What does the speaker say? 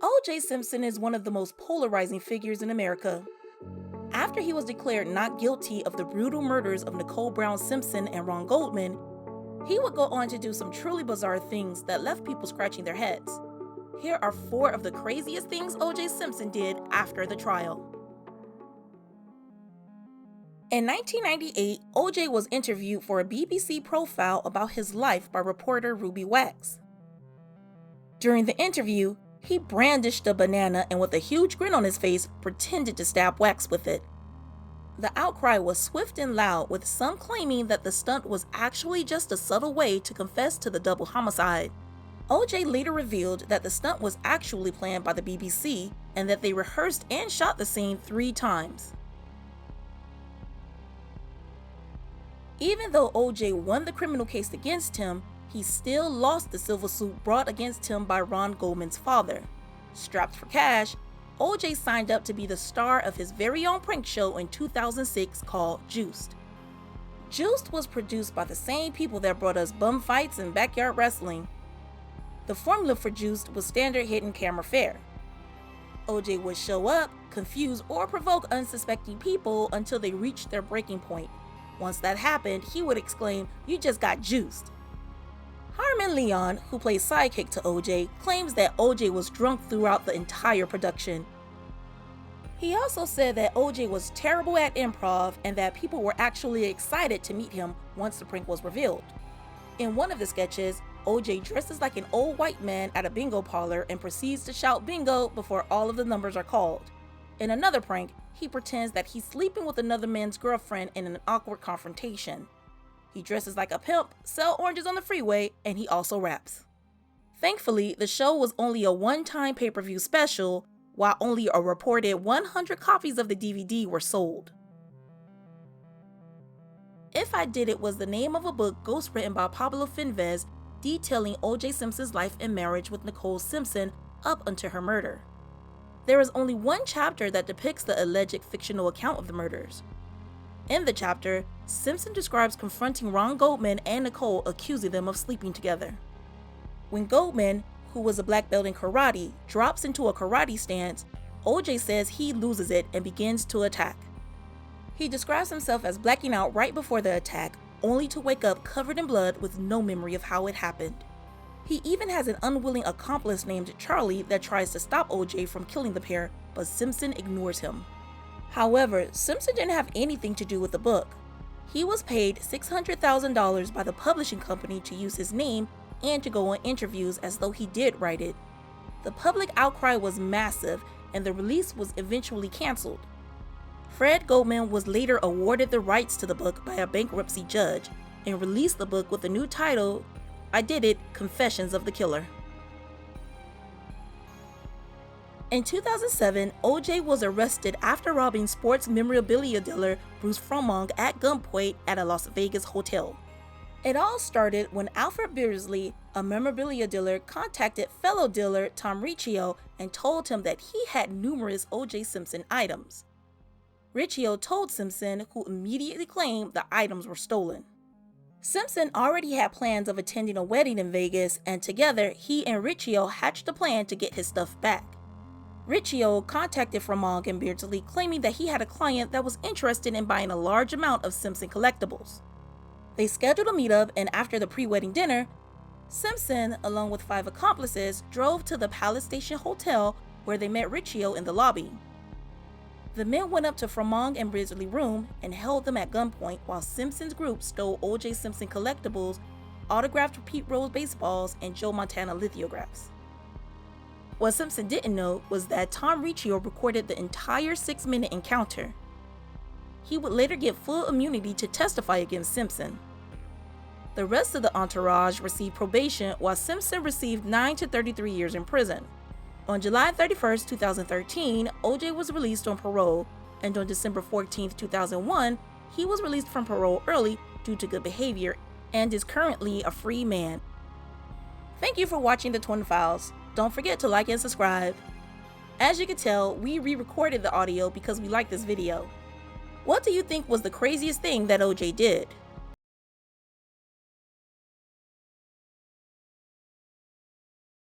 O.J. Simpson is one of the most polarizing figures in America. After he was declared not guilty of the brutal murders of Nicole Brown Simpson and Ron Goldman, he would go on to do some truly bizarre things that left people scratching their heads. Here are 4 of the craziest things O.J. Simpson did after the trial. In 1998, O.J. was interviewed for a BBC profile about his life by reporter Ruby Wax. During the interview, he brandished a banana and with a huge grin on his face, pretended to stab Wax with it. The outcry was swift and loud, with some claiming that the stunt was actually just a subtle way to confess to the double homicide. O.J. later revealed that the stunt was actually planned by the BBC and that they rehearsed and shot the scene 3 times. Even though O.J. won the criminal case against him, he still lost the civil suit brought against him by Ron Goldman's father. Strapped for cash, O.J. signed up to be the star of his very own prank show in 2006 called Juiced. Juiced was produced by the same people that brought us bum fights and backyard wrestling. The formula for Juiced was standard hidden camera fare. O.J. would show up, confuse or provoke unsuspecting people until they reached their breaking point. Once that happened, he would exclaim, "You just got juiced." Harmon Leon, who plays sidekick to O.J., claims that O.J. was drunk throughout the entire production. He also said that O.J. was terrible at improv and that people were actually excited to meet him once the prank was revealed. In one of the sketches, O.J. dresses like an old white man at a bingo parlor and proceeds to shout bingo before all of the numbers are called. In another prank, he pretends that he's sleeping with another man's girlfriend in an awkward confrontation. He dresses like a pimp, sells oranges on the freeway, and he also raps. Thankfully, the show was only a one-time pay-per-view special, while only a reported 100 copies of the DVD were sold. If I Did It was the name of a book ghostwritten by Pablo Finvez detailing O.J. Simpson's life and marriage with Nicole Simpson up until her murder. There is only one chapter that depicts the alleged fictional account of the murders. In the chapter, Simpson describes confronting Ron Goldman and Nicole, accusing them of sleeping together. When Goldman, who was a black belt in karate, drops into a karate stance, O.J. says he loses it and begins to attack. He describes himself as blacking out right before the attack, only to wake up covered in blood with no memory of how it happened. He even has an unwilling accomplice named Charlie that tries to stop O.J. from killing the pair, but Simpson ignores him. However, Simpson didn't have anything to do with the book. He was paid $600,000 by the publishing company to use his name and to go on interviews as though he did write it. The public outcry was massive, and the release was eventually canceled. Fred Goldman was later awarded the rights to the book by a bankruptcy judge and released the book with a new title, I Did It, Confessions of the Killer. In 2007, O.J. was arrested after robbing sports memorabilia dealer Bruce Fromong at gunpoint at a Las Vegas hotel. It all started when Alfred Beardsley, a memorabilia dealer, contacted fellow dealer Tom Riccio and told him that he had numerous O.J. Simpson items. Riccio told Simpson, who immediately claimed the items were stolen. Simpson already had plans of attending a wedding in Vegas, and together he and Riccio hatched a plan to get his stuff back. Riccio contacted Fromong and Beardsley, claiming that he had a client that was interested in buying a large amount of Simpson collectibles. They scheduled a meetup, and after the pre-wedding dinner, Simpson, along with 5 accomplices, drove to the Palace Station Hotel where they met Riccio in the lobby. The men went up to Fromong and Beardsley's room and held them at gunpoint while Simpson's group stole O.J. Simpson collectibles, autographed Pete Rose baseballs, and Joe Montana lithographs. What Simpson didn't know was that Tom Riccio recorded the entire 6-minute encounter. He would later get full immunity to testify against Simpson. The rest of the entourage received probation, while Simpson received 9 to 33 years in prison. On July 31, 2013, O.J. was released on parole, and on December 14, 2001, he was released from parole early due to good behavior and is currently a free man. Thank you for watching the Twin Files. Don't forget to like and subscribe. As you can tell, we re-recorded the audio because we liked this video. What do you think was the craziest thing that O.J. did?